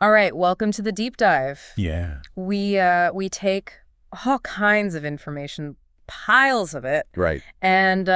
All right, welcome to the deep dive. Yeah. We take all kinds of information, piles of it, Right. and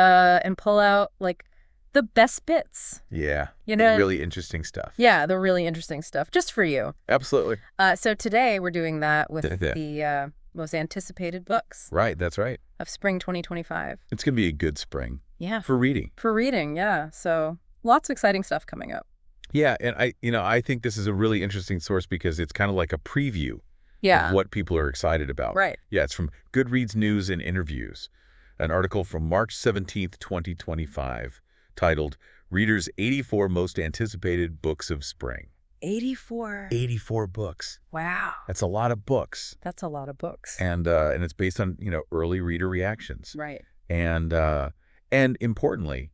pull out like the best bits. Yeah. You know, Really interesting stuff. yeah, the really interesting stuff, just for you. Absolutely. So today we're doing that with Yeah. the most anticipated books Right. That's right. of spring 2025. It's going to be a good spring Yeah, for reading. for reading. Yeah, so lots of exciting stuff coming up. Yeah. And I think this is a really interesting source because it's kind of like a preview Yeah, of what people are excited about. right. Yeah. It's from Goodreads News and Interviews, an article from March 17th, 2025, titled Readers' 84 Most Anticipated Books of Spring. 84. 84 books. Wow, That's a lot of books. that's a lot of books. And it's based on, early reader reactions. Right. And importantly,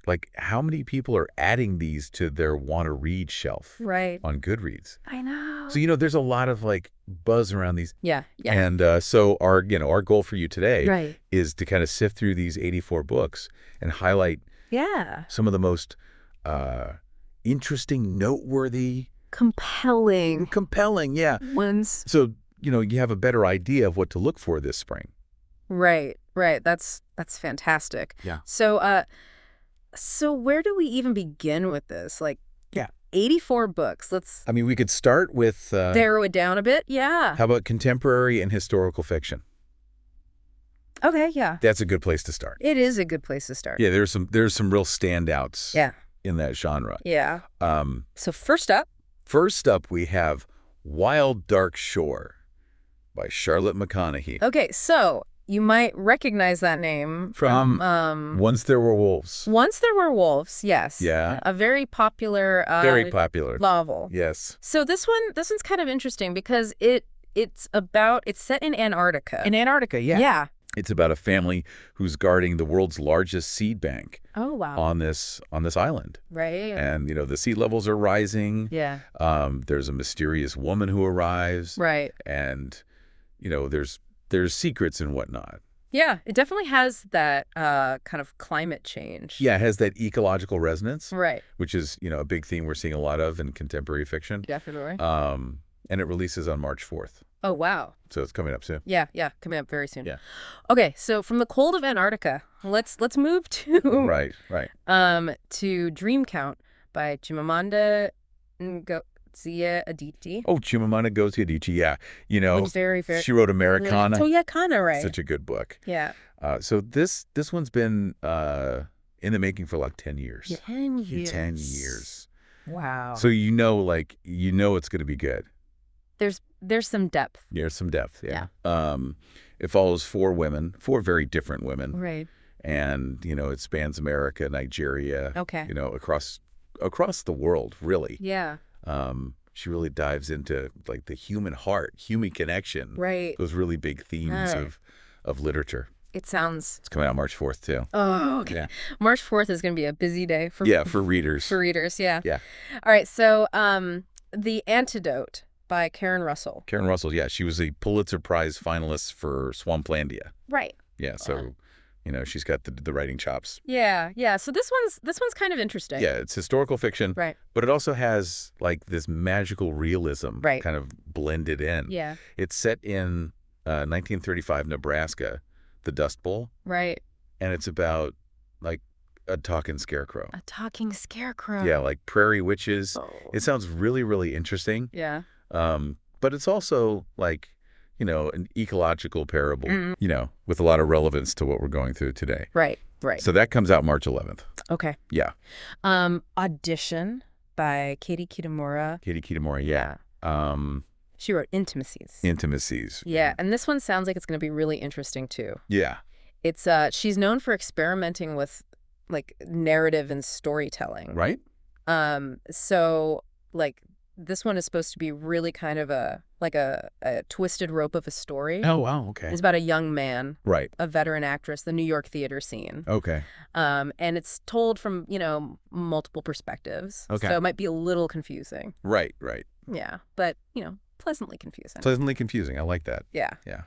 like how many people are adding these to their want to read shelf Right. on Goodreads? I know. So, there's a lot of like buzz around these. Yeah, yeah. And so our goal for you today Right. is to kind of sift through these 84 books and highlight Yeah. some of the most interesting, noteworthy, Compelling compelling, yeah. ones. So, you have a better idea of what to look for this spring. Right, right. That's fantastic. Yeah. So where do we even begin with this? Like, Yeah. 84 books. Let's I mean, we could start with narrow it down a bit. Yeah. how about contemporary and historical fiction? Okay, yeah. That's a good place to start. It is a good place to start. Yeah, there's some real standouts Yeah. in that genre. Yeah. So first up. First up, we have Wild Dark Shore by Charlotte McConaughey. Okay, so you might recognize that name From Once There Were Wolves. Once There Were Wolves, yes. Yeah. A very popular Very popular. novel. Yes. So this one's kind of interesting because it's set in Antarctica. In Antarctica, yeah. Yeah. It's about a family who's guarding the world's largest seed bank Oh wow. on this island. Right. And, the sea levels are rising. Yeah. There's a mysterious woman who arrives. Right. And, there's secrets and whatnot. Yeah, it definitely has that kind of climate change. Yeah, it has that ecological resonance, Right. which is, a big theme we're seeing a lot of in contemporary fiction. Definitely. And it releases on March 4th. Oh wow. So it's coming up soon. Yeah, coming up very soon. Yeah. Okay, so from the cold of Antarctica, let's move to Right. to Dream Count by Chimamanda Ngozi Adichie. Oh, Chimamanda Ngozi Adichie, yeah. Which is very, very... She wrote Americana. Oh, yeah, kind of right. Such a good book. Yeah. So this one's been in the making for like 10 years. 10 years. 10 years. Wow. So it's going to be good. There's some depth. There's some depth, yeah. It follows four very different women. Right. And, it spans America, Nigeria, Okay. across the world, really. Yeah. She really dives into like the human heart, human connection. Right. Those really big themes of literature. It sounds... It's coming out March 4th, too. Oh, okay. Yeah. March 4th is going to be a busy day for readers. For readers, yeah. Yeah. All right, so The Antidote by Karen Russell. Karen Russell, yeah. She was a Pulitzer Prize finalist for Swamplandia. Right. Yeah, so, she's got the writing chops. Yeah. So this one's kind of interesting. Yeah, it's historical fiction. Right. But it also has, like, this magical realism Right. kind of blended in. Yeah. It's set in 1935 Nebraska, the Dust Bowl. Right. And it's about, like, a talking scarecrow. A talking scarecrow. Yeah, like prairie witches. Oh. It sounds really, really interesting. Yeah. But it's also like, an ecological parable, Mm-hmm. with a lot of relevance to what we're going through today. Right. So that comes out March 11th. Okay. Yeah. Audition by Katie Kitamura. Katie Kitamura, yeah. She wrote Intimacies. Intimacies. Yeah, and this one sounds like it's going to be really interesting too. Yeah. It's she's known for experimenting with like narrative and storytelling. Right? So like this one is supposed to be really kind of a twisted rope of a story. Oh, wow. Okay. It's about a young man, Right. a veteran actress, the New York theater scene. Okay. And it's told from, multiple perspectives. Okay. So it might be a little confusing. Right. Yeah. But, pleasantly confusing. Pleasantly confusing. I like that. Yeah. Yeah.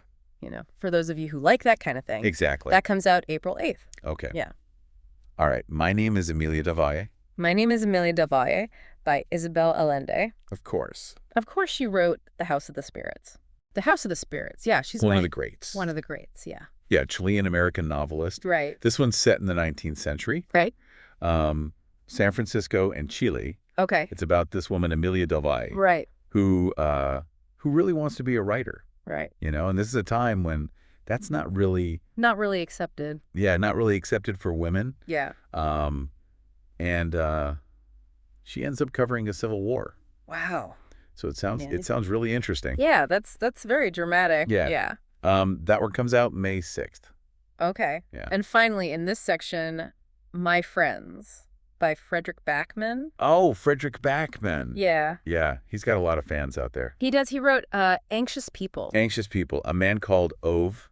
For those of you who like that kind of thing. Exactly. That comes out April 8th. Okay. Yeah. All right. My name is Amelia Del Valle. My name is Amelia Del Valle by Isabel Allende. Of course. Of course, she wrote The House of the Spirits. The House of the Spirits. Yeah, she's One of the greats. one of the greats, yeah. Yeah, Chilean-American novelist. Right. This one's set in the 19th century. Right. San Francisco and Chile. Okay. It's about this woman, Emilia del Valle, Right. who really wants to be a writer, Right. you know? And this is a time when that's not really, Not really accepted. not really accepted for women. Yeah. And she ends up covering a civil war. Wow. So it sounds Man, sounds really interesting. Yeah, that's very dramatic. Yeah. Yeah. That one comes out May 6th. Okay. Yeah. And finally, in this section, My Friends by Frederick Backman. Oh, Frederick Backman. Yeah. Yeah, he's got a lot of fans out there. He does. He wrote Anxious People. Anxious People, A Man Called Ove.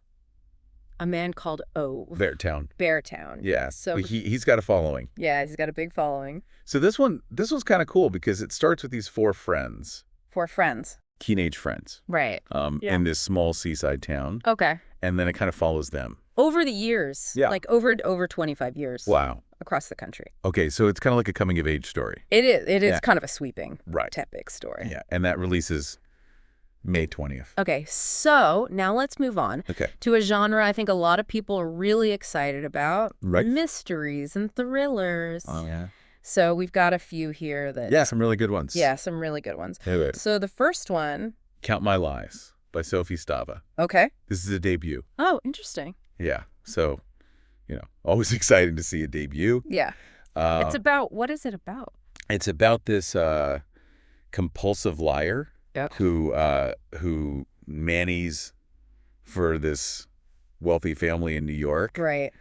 A Man Called Ove. Beartown. Beartown. Yeah. So he's got a following. yeah, he's got a big following. So this one's kind of cool because it starts with these four friends, For friends. teenage friends, Right. Yeah. in this small seaside town, Okay. and then it kind of follows them. Over the years. Yeah. Like over 25 years. Wow. Across the country. Okay, so it's kind of like a coming of age story. It is. It is Yeah. kind of a sweeping, Right. epic story. Yeah, and that releases May 20th. Okay, so now let's move on Okay. to a genre I think a lot of people are really excited about. Right. Mysteries and thrillers. Yeah. So we've got a few here that... Yeah, some really good ones. Yeah, some really good ones. Okay. So the first one... Count My Lies by Sophie Stava. Okay. This is a debut. Oh, interesting. Yeah, so, always exciting to see a debut. Yeah. It's about... What is it about? It's about this compulsive liar Yep. who nannies for this wealthy family in New York. Right.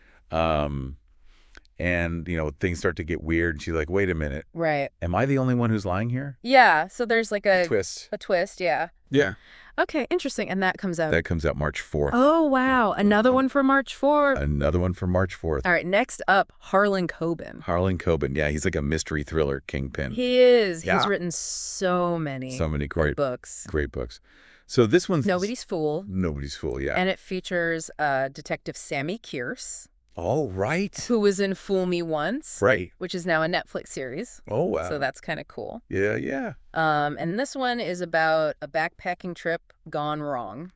And, things start to get weird. And she's like, wait a minute. Right. Am I the only one who's lying here? Yeah, so there's like a Twist. twist, yeah. Yeah. Okay, interesting. And that comes out... That comes out March 4th. Oh, wow. Another one for March 4th. Another one for March 4th. All right, next up, Harlan Coben. Harlan Coben. Yeah, he's like a mystery thriller kingpin. He is. Yeah. He's written so many Great books. Great books. So this one's... Nobody's Fool. Nobody's Fool, yeah. And it features Detective Sammy Kearse, Oh, right. who was in Fool Me Once, Right. which is now a Netflix series. Oh, wow. So that's kind of cool. Yeah, yeah. And this one is about a backpacking trip gone wrong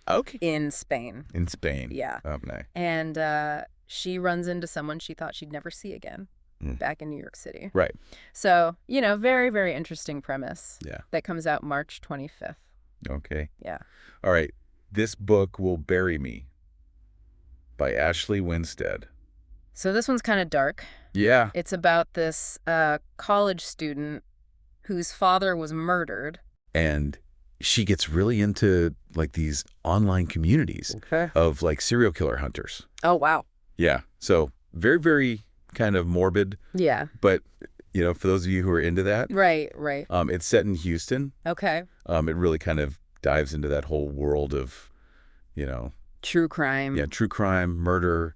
Okay. in Spain. In Spain. Yeah. Oh, nice. And she runs into someone she thought she'd never see again Mm. back in New York City. Right. So, very, very interesting premise. Yeah. That comes out March 25th. Okay. Yeah. All right. This Book Will Bury Me by Ashley Winstead. So this one's kind of dark. Yeah. It's about this college student whose father was murdered. And she gets really into like these online communities Okay. of like serial killer hunters. Oh, wow. Yeah. So very, very kind of morbid, Yeah. but for those of you who are into that, Right, right. it's set in Houston. Okay. It really kind of dives into that whole world of, True crime. true crime, murder,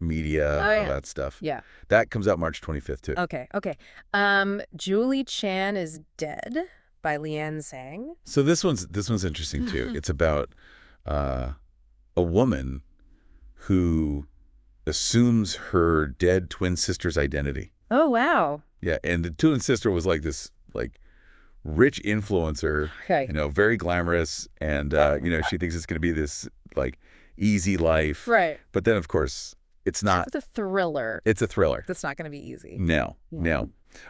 media, Oh, yeah. all that stuff. Yeah. That comes out March 25th too. Okay, okay. Julie Chan is Dead by Leanne Zhang. So this one's interesting too. It's about a woman who assumes her dead twin sister's identity. Oh, wow. Yeah, and the twin sister was like this rich influencer, Okay. very glamorous, and she thinks it's going to be this easy life. Right. But then of course it's not. It's a thriller. It's a thriller. That's not going to be easy. No. Yeah.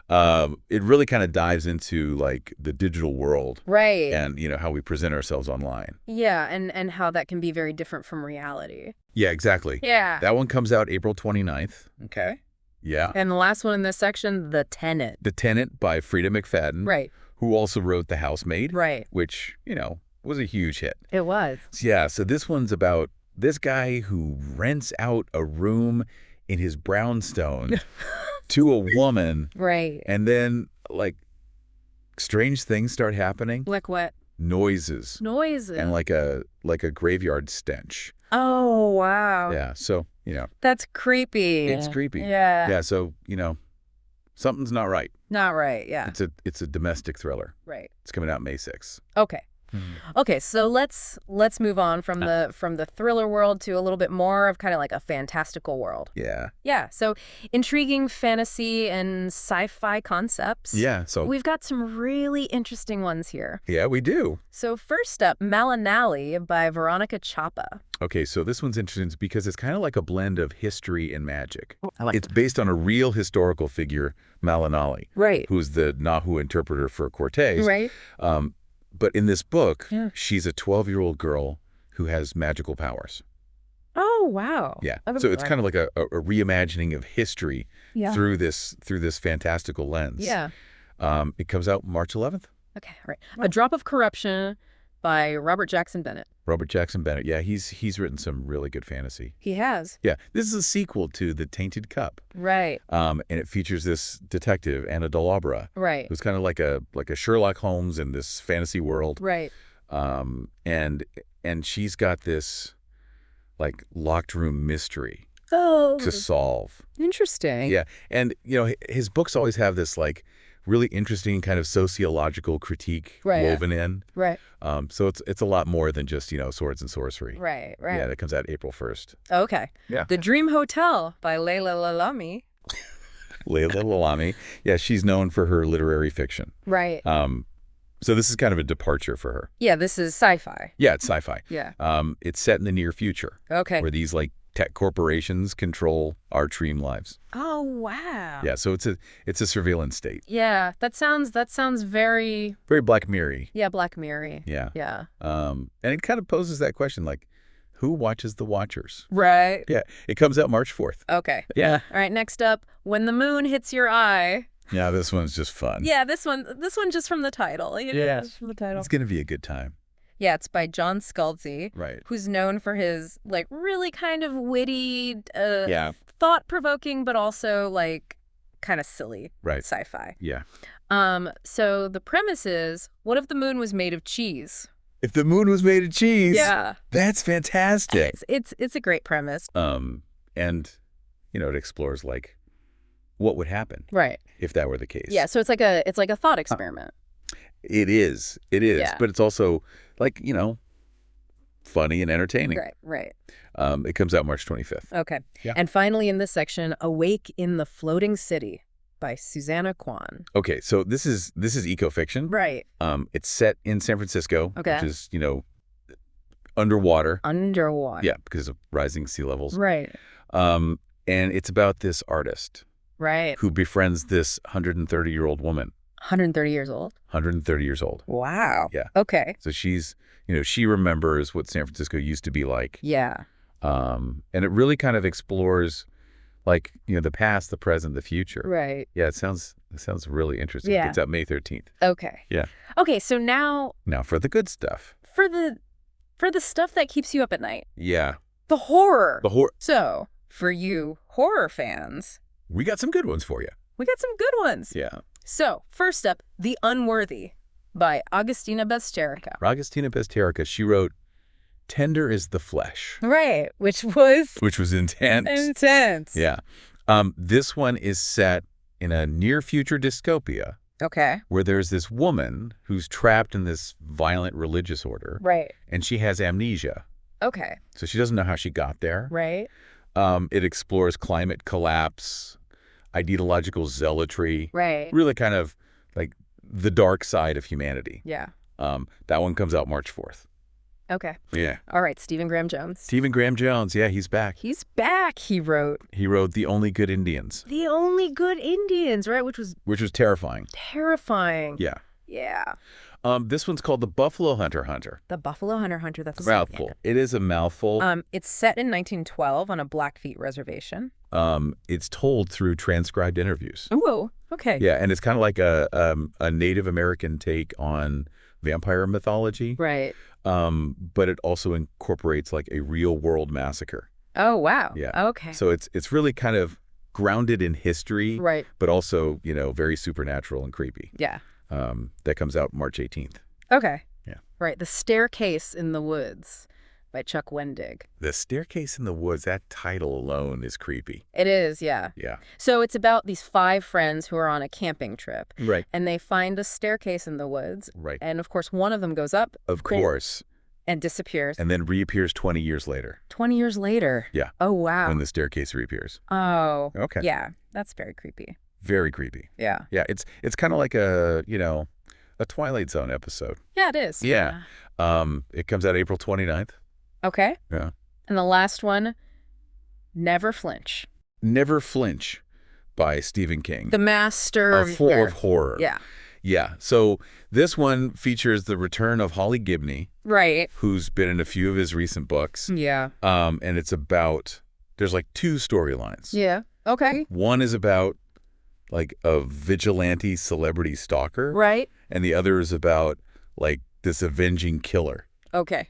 No. It really kind of dives into the digital world. Right. And how we present ourselves online. Yeah, and how that can be very different from reality. Yeah, exactly. Yeah. That one comes out April 29th. Okay. Yeah. And the last one in this section, The Tenant. The Tenant by Frida McFadden. Right. Who also wrote The Housemaid. Right. Which, was a huge hit. It was. Yeah, so this one's about this guy who rents out a room in his brownstone to a woman. Right. And then, strange things start happening. Like what? Noises. Noises. And like a graveyard stench. Oh, wow. Yeah, so, That's creepy. it's creepy. Yeah. Yeah, so, something's not right. Not right, yeah. It's a domestic thriller. Right. It's coming out May 6th. Okay. Mhm. Okay, so let's move on from the thriller world to a little bit more of kind of like a fantastical world. Yeah. Yeah, so intriguing fantasy and sci-fi concepts. Yeah, so We've got some really interesting ones here. yeah, we do. So first up, Malinali by Veronica Chapa. Okay, so this one's interesting because it's kind of like a blend of history and magic. I like It's based on a real historical figure, Malinali, Right. who's the Nahu interpreter for Cortez. Right. Um, but in this book, Yeah. she's a 12-year-old girl who has magical powers. Oh, wow. Yeah. So it's kind of like a reimagining of history yeah. through this fantastical lens. Yeah. It comes out March 11th. Okay, right. A Drop of Corruption by Robert Jackson Bennett. Robert Jackson Bennett. Yeah, he's written some really good fantasy. He has. Yeah, this is a sequel to The Tainted Cup. Right. And it features this detective, Anna Delabra, Right. who's kind of like a Sherlock Holmes in this fantasy world. Right. And she's got this like locked room mystery Oh. to solve. Interesting. Yeah, and his books always have this like really interesting kind of sociological critique Right. woven in. Right. So it's a lot more than just swords and sorcery. Right. Right. Yeah, that comes out April 1st. Okay. Yeah. The Dream Hotel by Leila Lalami. Leila Lalami. Yeah, she's known for her literary fiction. Right. So this is kind of a departure for her. Yeah, this is sci-fi. Yeah, it's sci-fi. Yeah. It's set in the near future. Okay. Where these like tech corporations control our dream lives. Oh, wow. Yeah, so it's a surveillance state. Yeah, that sounds very Black Mirror-y. Yeah, Black Mirror. Yeah. Yeah. And it kind of poses that question like, who watches the watchers? Right. Yeah, it comes out March 4th. Okay. Yeah. All right, next up, When the Moon Hits Your Eye. Yeah, this one's just fun. Yeah, this one just from the title. Just from the title. It's going to be a good time. Yeah, it's by John Scalzi, Right. who's known for his like really kind of witty, Yeah. thought-provoking, but also like kind of silly sci-fi. Yeah. So the premise is, what if the moon was made of cheese? If the moon was made of cheese, Yeah. that's fantastic. It's a great premise. And it explores like what would happen Right. if that were the case. Yeah, so it's like a thought experiment. It is. Yeah. But it's also like, funny and entertaining. Right. It comes out March 25th. Okay. Yeah. And finally in this section, Awake in the Floating City by Susanna Kwan. Okay, so this is eco-fiction. Right. It's set in San Francisco, Okay. which is, underwater. Underwater. Yeah, because of rising sea levels. Right. And it's about this artist Right. who befriends this 130-year-old woman. 130 years old. 130 years old. Wow. Yeah. Okay. So she's, she remembers what San Francisco used to be like. Yeah. And it really kind of explores like, the past, the present, the future. Right. Yeah, it sounds really interesting. Yeah. It's out May 13th. Okay. Yeah. Okay, so now Now for the good stuff. for the stuff that keeps you up at night. Yeah. The horror. The horror. So, for you horror fans, We got some good ones for you. we got some good ones. Yeah. So, first up, The Unworthy by Agustina Basterica. Agustina Basterica, she wrote Tender is the Flesh, Right, which was which was intense. intense. Yeah. This one is set in a near-future dystopia Okay. where there's this woman who's trapped in this violent religious order, Right. and she has amnesia. Okay. So she doesn't know how she got there. Right. It explores climate collapse, ideological zealotry, Right. really kind of like the dark side of humanity. Yeah. That one comes out March 4th. Okay. Yeah. All right, Stephen Graham Jones. Stephen Graham Jones, yeah, he's back. He's back, he wrote. He wrote The Only Good Indians, The Only Good Indians, right? Which was which was terrifying. terrifying. Yeah. Yeah. This one's called The Buffalo Hunter. The Buffalo Hunter. That's a Mouthful. It is a mouthful. It's set in 1912 on a Blackfeet reservation. It's told through transcribed interviews. Whoa. Okay. Yeah, and it's kind of like a Native American take on vampire mythology. Right. But it also incorporates like a real world massacre. Oh, wow. Yeah. Okay. So it's really kind of grounded in history, Right. but also, very supernatural and creepy. Yeah. That comes out March 18th. Okay. Yeah. Right. The Staircase in the Woods by Chuck Wendig. The Staircase in the Woods, that title alone is creepy. It is, yeah. Yeah. So it's about these 5 friends who are on a camping trip. Right. And they find a staircase in the woods. Right. And, of course, one of them goes up. Of course. And disappears. And then reappears 20 years later. 20 years later. Yeah. Oh, wow. When the staircase reappears. Oh. Okay. Yeah. That's very creepy. Very creepy. Yeah. Yeah, it's kind of like a Twilight Zone episode. Yeah, it is. Yeah. It comes out April 29th. Okay. Yeah. And the last one, Never Flinch. Never Flinch by Stephen King. The master of horror. Yeah. Yeah. So this one features the return of Holly Gibney, Right. who's been in a few of his recent books. Yeah. And it's about, there's like 2 storylines. Yeah. Okay. One is about like a vigilante celebrity stalker. Right. And the other is about like this avenging killer. Okay.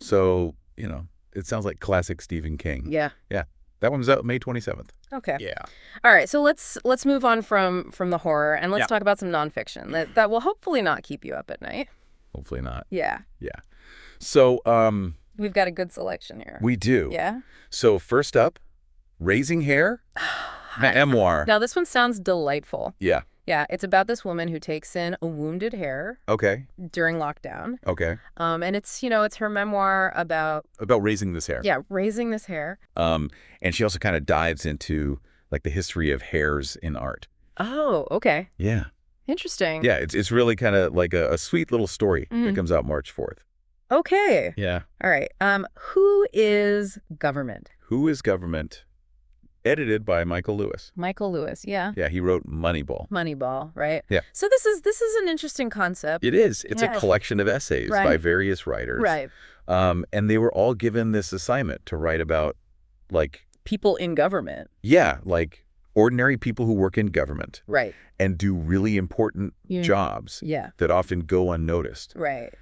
So, it sounds like classic Stephen King. Yeah. Yeah. That one's out May 27th. Okay. Yeah. All right. So let's move on from the horror and let's Yeah. talk about some nonfiction that will hopefully not keep you up at night. Hopefully not. Yeah. Yeah. So, We've got a good selection here. we do. Yeah. So first up, Raising Hair, memoir. Now this one sounds delightful. Yeah. Yeah. It's about this woman who takes in a wounded hare Okay. during lockdown. Okay. And it's her memoir about About raising this hair. raising this hare. And she also kind of dives into like the history of hares in art. Oh, okay. Yeah. Interesting. Yeah. It's really kind of like a sweet little story that comes out March 4th. Okay. Yeah. All right. Who is Government? Who is Government? Edited by Michael Lewis. Michael Lewis. Yeah. Yeah, he wrote Moneyball. Moneyball, right? Yeah. So this is an interesting concept. It is. It's Yeah. a collection of essays by Right. various writers. Right. And they were all given this assignment to write about, like, People in government. like ordinary people who work in government Right. and do really important Yeah. jobs Yeah. that often go unnoticed. Right.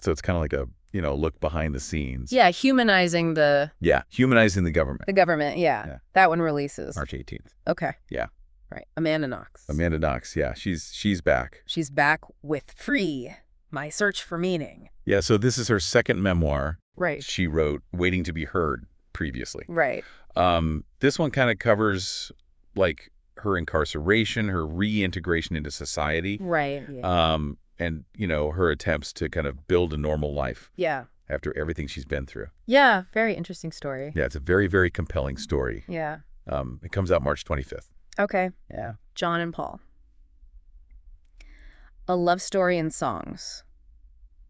So it's kind of like a, look behind the scenes. Yeah. Humanizing the Yeah, humanizing the government. government. Yeah. Yeah. That one releases. March 18th. Okay. Yeah. Right. Amanda Knox. Amanda Knox, yeah, she's back. She's back with Free, My Search for Meaning. Yeah, so this is her second memoir. Right. She wrote Waiting to be Heard previously. Right. This one kind of covers like her incarceration, her reintegration into society, Right. Yeah. and her attempts to kind of build a normal life Yeah. after everything she's been through. Yeah. Very interesting story. Yeah, it's a very, very compelling story. Yeah. It comes out March 25th. Okay. Yeah. John and Paul. A Love Story in Songs.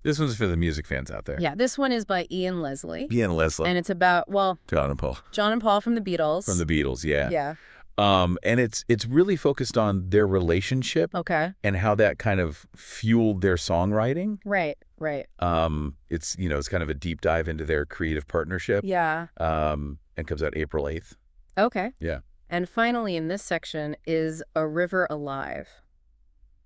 This one's for the music fans out there. Yeah, this one is by Ian Leslie. Ian Leslie. And it's about, well, John and Paul. John and Paul from the Beatles. From the Beatles, yeah. Yeah. And it's really focused on their relationship Okay. and how that kind of fueled their songwriting. Right. Right. It's kind of a deep dive into their creative partnership. Yeah. And comes out April 8th. Okay. Yeah. And finally, in this section is A River Alive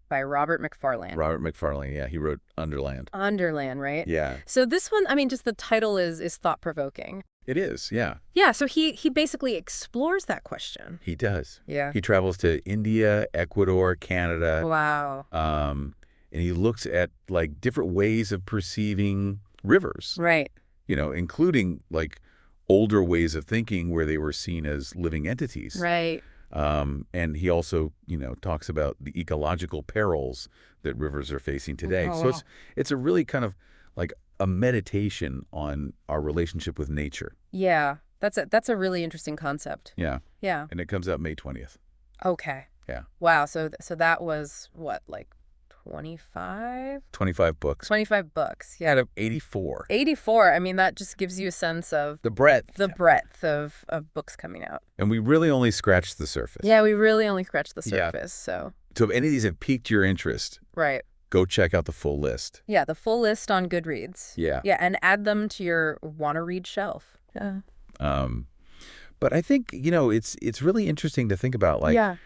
by Robert McFarlane. Robert McFarlane, yeah, he wrote Underland. Underland, right? Yeah. So this one, I mean, just the title is thought-provoking. It is, yeah. Yeah, so he basically explores that question. He does. Yeah. He travels to India, Ecuador, Canada. Wow. And he looks at like different ways of perceiving rivers. Right. Including like older ways of thinking where they were seen as living entities. Right. And he also, talks about the ecological perils that rivers are facing today. Oh, so wow. it's a really kind of like a meditation on our relationship with nature. Yeah. That's a really interesting concept. Yeah. Yeah. And it comes out May 20th. Okay. Yeah. Wow. So that was what, like 25? 25 books. 25 books. Yeah. Out of 84. 84. I mean, that just gives you a sense of The breadth. the breadth of books coming out. And we really only scratched the surface. Yeah, we really only scratched the Yeah. surface. So, So if any of these have piqued your interest, right. go check out the full list. Yeah, the full list on Goodreads. Yeah. Yeah, and add them to your want-to-read shelf. Yeah. But I think, it's really interesting to think about, like, yeah.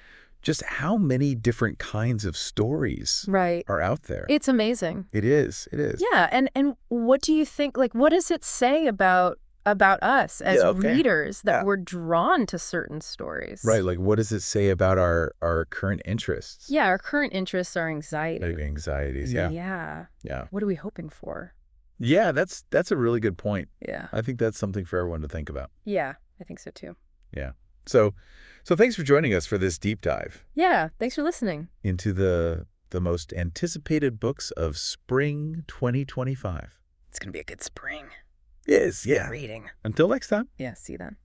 just how many different kinds of stories Right. are out there. It's amazing. It is. It is. Yeah, and what do you think, like, what does it say about us as readers that we're drawn to certain stories? Right. Like, what does it say about our current interests? Yeah, our current interests are anxiety. Like anxieties. Yeah. Yeah. Yeah. What are we hoping for? Yeah, that's a really good point. Yeah. I think that's something for everyone to think about. Yeah, I think so too. Yeah. So, so thanks for joining us for this deep dive Yeah, thanks for listening. into the most anticipated books of spring 2025. It's going to be a good spring. Yes, yeah. Reading. Until next time. Yeah, see you then.